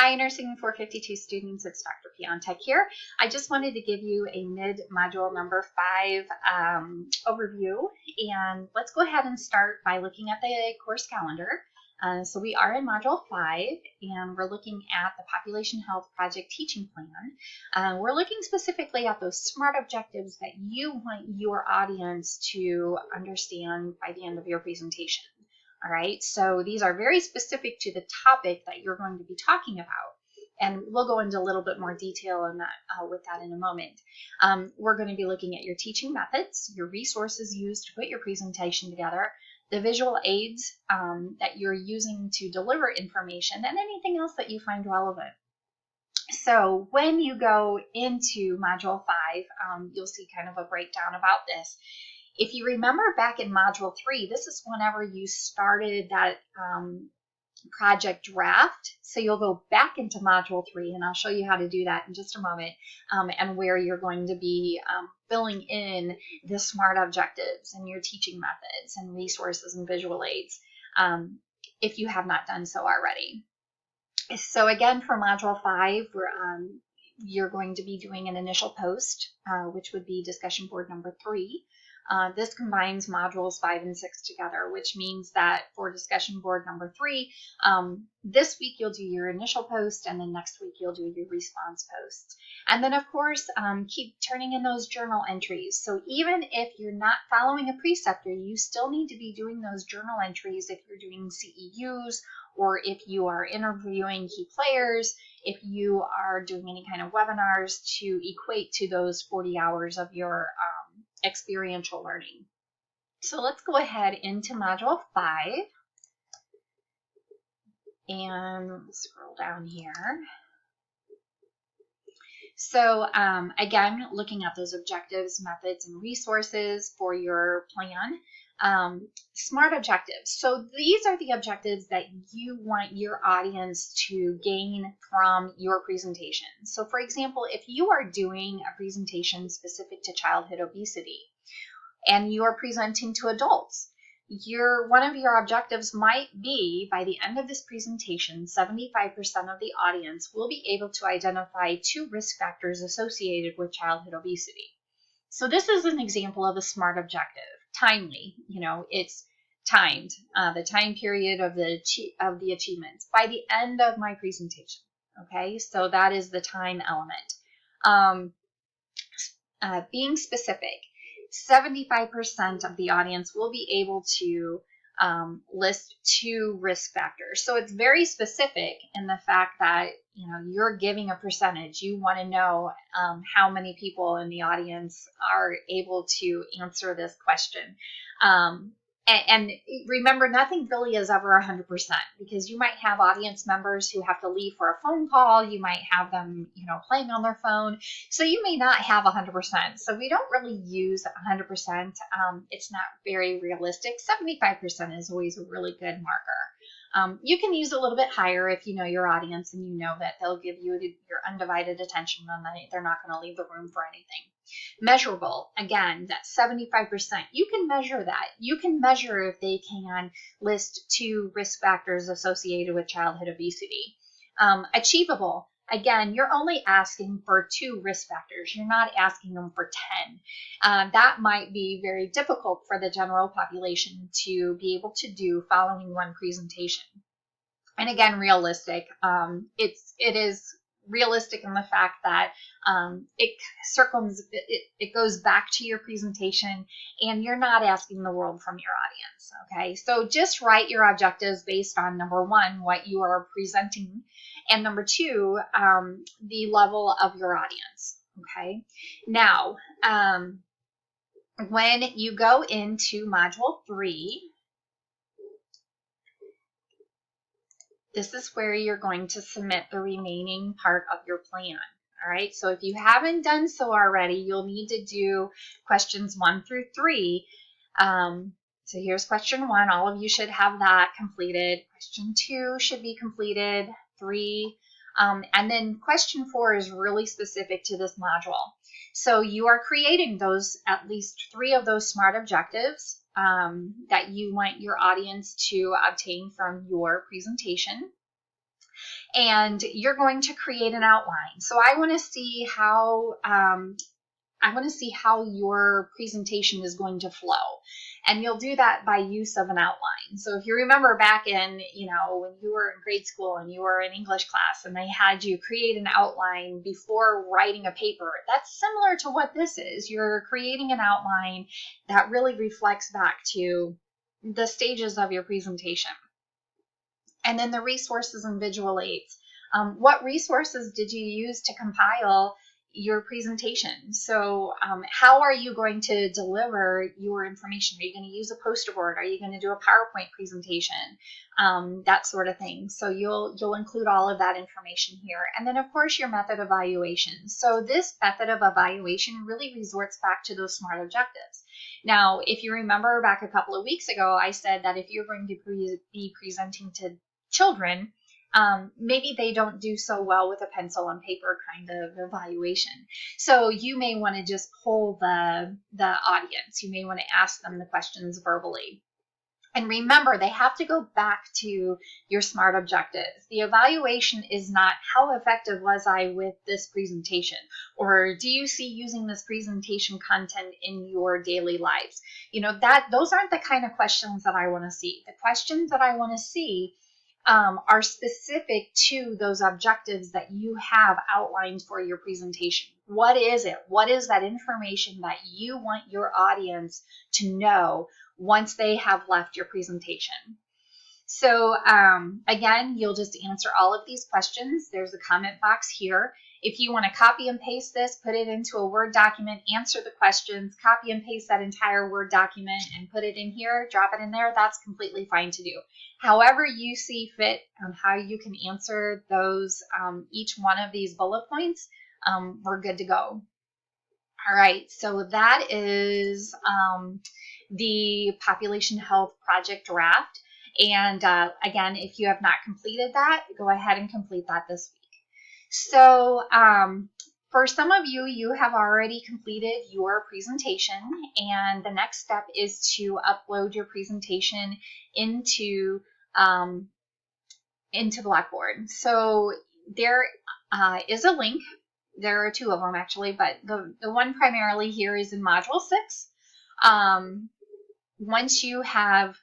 Hi, Nursing 452 students, it's Dr. Piontek here. I just wanted to give you a mid-module number 5 overview, and let's go ahead and start by looking at the course calendar. So we are in Module 5, and we're looking at the Population Health Project Teaching Plan. We're looking specifically at those SMART objectives that you want your audience to understand by the end of your presentation. All right, so these are very specific to the topic that you're going to be talking about. And we'll go into a little bit more detail on that, with that in a moment. We're going to be looking at your teaching methods, your resources used to put your presentation together, the visual aids that you're using to deliver information, and anything else that you find relevant. So when you go into Module 5, you'll see kind of a breakdown about this. If you remember back in Module 3, this is whenever you started that project draft. So you'll go back into Module 3, and I'll show you how to do that in just a moment, and where you're going to be filling in the SMART objectives and your teaching methods and resources and visual aids, if you have not done so already. So again, for Module 5, you're going to be doing an initial post, which would be discussion board number 3. This combines modules 5 and 6 together, which means that for discussion board number 3, this week you'll do your initial post, and then next week you'll do your response posts. And then, of course, keep turning in those journal entries. So even if you're not following a preceptor, you still need to be doing those journal entries if you're doing CEUs, or if you are interviewing key players, if you are doing any kind of webinars to equate to those 40 hours of your experiential learning. So let's go ahead into Module 5 and scroll down here. So again, looking at those objectives, methods, and resources for your plan. SMART objectives. So these are the objectives that you want your audience to gain from your presentation. So for example, if you are doing a presentation specific to childhood obesity and you are presenting to adults, one of your objectives might be, by the end of this presentation, 75% of the audience will be able to identify 2 risk factors associated with childhood obesity. So this is an example of a SMART objective. Timely, it's timed, the time period of the achievements by the end of my presentation. Okay, so that is the time element. Being specific, 75% of the audience will be able to list 2 risk factors. So it's very specific in the fact that you're giving a percentage. You want to know how many people in the audience are able to answer this question. And remember, nothing really is ever 100%, because you might have audience members who have to leave for a phone call. You might have them, playing on their phone. So you may not have 100%. So we don't really use 100%. It's not very realistic. 75% is always a really good marker. You can use a little bit higher if you know your audience and you know that they'll give you your undivided attention and they're not going to leave the room for anything. Measurable, again, that's 75%. You can measure that. You can measure if they can list 2 risk factors associated with childhood obesity. Achievable, again, you're only asking for 2 risk factors. You're not asking them for 10. That might be very difficult for the general population to be able to do following one presentation. And again, realistic. It is realistic in the fact that it goes back to your presentation, and you're not asking the world from your audience. Okay, so just write your objectives based on, number 1, what you are presenting, and number 2, the level of your audience. Okay, now when you go into Module 3, this is where you're going to submit the remaining part of your plan. All right, so if you haven't done so already, you'll need to do questions 1 through 3. So here's question 1. All of you should have that completed. Question 2 should be completed. 3. And then question 4 is really specific to this module. So you are creating at least 3 of those SMART objectives that you want your audience to obtain from your presentation. and you're going to create an outline. So I want to see how your presentation is going to flow. And you'll do that by use of an outline. So if you remember back in, when you were in grade school and you were in English class and they had you create an outline before writing a paper, that's similar to what this is. You're creating an outline that really reflects back to the stages of your presentation. And then the resources and visual aids. What resources did you use to compile your presentation? So how are you going to deliver your information? Are you going to use a poster board? Are you going to do a PowerPoint presentation? That sort of thing. So you'll include all of that information here. And then of course your method evaluation. So this method of evaluation really resorts back to those SMART objectives. Now, if you remember back a couple of weeks ago, I said that if you're going to be presenting to children, maybe they don't do so well with a pencil and paper kind of evaluation. So you may want to just poll the audience. You may want to ask them the questions verbally. And remember, they have to go back to your SMART objectives. The evaluation is not how effective was I with this presentation, or do you see using this presentation content in your daily lives? Those aren't the kind of questions that I want to see. The questions that I want to see are specific to those objectives that you have outlined for your presentation. What is it? What is that information that you want your audience to know once they have left your presentation? So again, you'll just answer all of these questions. There's a comment box here. If you want to copy and paste this, put it into a Word document, answer the questions, copy and paste that entire Word document and put it in here, drop it in there, that's completely fine to do. However you see fit on how you can answer those, each one of these bullet points, we're good to go. All right, so that is the Population Health Project draft. And again, if you have not completed that, go ahead and complete that this week. So for some of you, you have already completed your presentation, and the next step is to upload your presentation into Blackboard. So there is a link. There are two of them actually, but the one primarily here is in Module 6. Once you have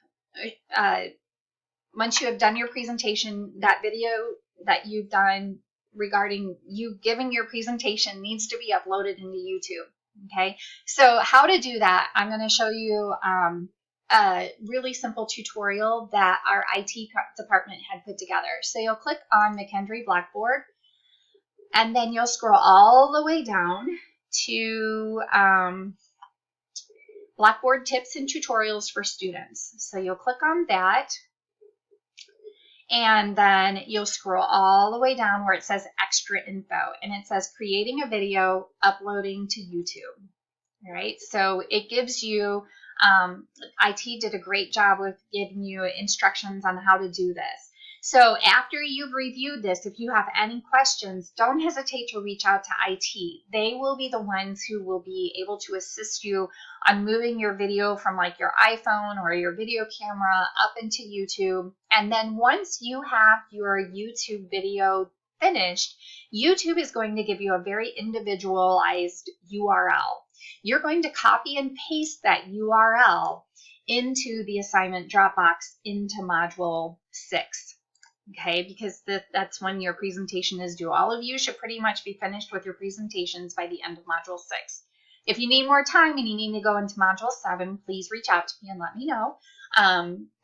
done your presentation, that video that you've done regarding you giving your presentation needs to be uploaded into YouTube. Okay, so how to do that, I'm going to show you a really simple tutorial that our IT department had put together. So you'll click on McKendree Blackboard, and then you'll scroll all the way down to Blackboard Tips and Tutorials for Students. So you'll click on that, and then you'll scroll all the way down where it says Extra Info, and it says Creating a Video, Uploading to YouTube. All right, so it gives you, IT did a great job with giving you instructions on how to do this. So after you've reviewed this, if you have any questions, don't hesitate to reach out to IT. They will be the ones who will be able to assist you on moving your video from like your iPhone or your video camera up into YouTube. And then once you have your YouTube video finished, YouTube is going to give you a very individualized URL. You're going to copy and paste that URL into the assignment Dropbox into Module 6. Okay, because that's when your presentation is due. All of you should pretty much be finished with your presentations by the end of Module 6. If you need more time and you need to go into Module 7, please reach out to me and let me know.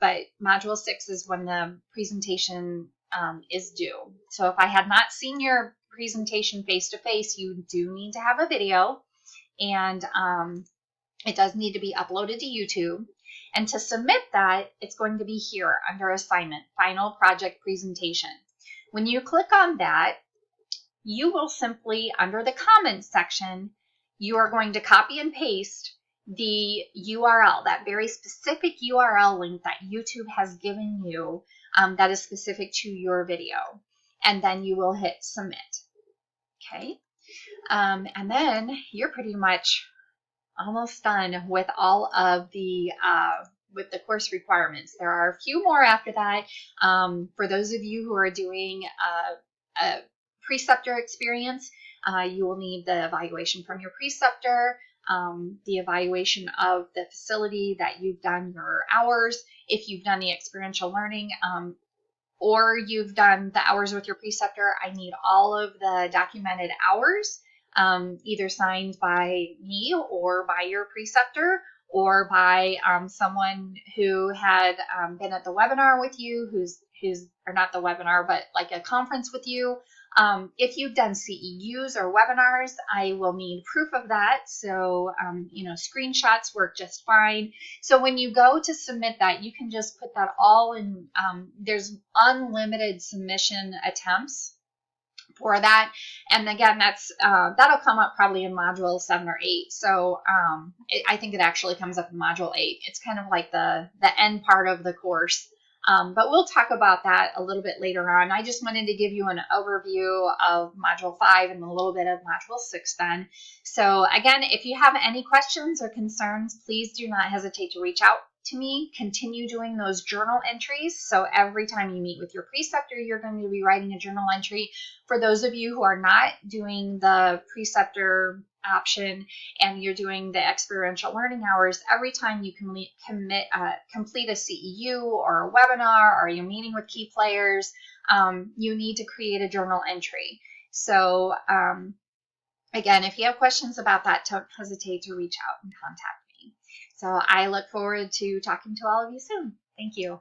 But Module 6 is when the presentation is due. So if I had not seen your presentation face-to-face, you do need to have a video, and it does need to be uploaded to YouTube. And to submit that, it's going to be here under Assignment, Final Project Presentation. When you click on that, you will simply, under the Comments section, you are going to copy and paste the URL, that very specific URL link that YouTube has given you that is specific to your video. And then you will hit Submit. Okay? And then you're pretty much almost done with all of the with the course requirements. There are a few more after that. For those of you who are doing a preceptor experience, you will need the evaluation from your preceptor, the evaluation of the facility that you've done your hours. If you've done the experiential learning, or you've done the hours with your preceptor, I need all of the documented hours, either signed by me or by your preceptor, or by someone who had been at the webinar with you, who's or not the webinar, but like a conference with you. If you've done CEUs or webinars, I will need proof of that. So, screenshots work just fine. So when you go to submit that, you can just put that all in. There's unlimited submission attempts for that, and again, that'll come up probably in module 7 or 8. So I think it actually comes up in module 8. It's kind of like the end part of the course. But we'll talk about that a little bit later on. I just wanted to give you an overview of Module 5 and a little bit of Module 6 then. So again, if you have any questions or concerns, please do not hesitate to reach out to me. Continue doing those journal entries. So every time you meet with your preceptor, you're going to be writing a journal entry. For those of you who are not doing the preceptor option and you're doing the experiential learning hours, every time you complete a CEU or a webinar, or you're meeting with key players, you need to create a journal entry. So again, if you have questions about that, don't hesitate to reach out and contact me. So I look forward to talking to all of you soon. Thank you.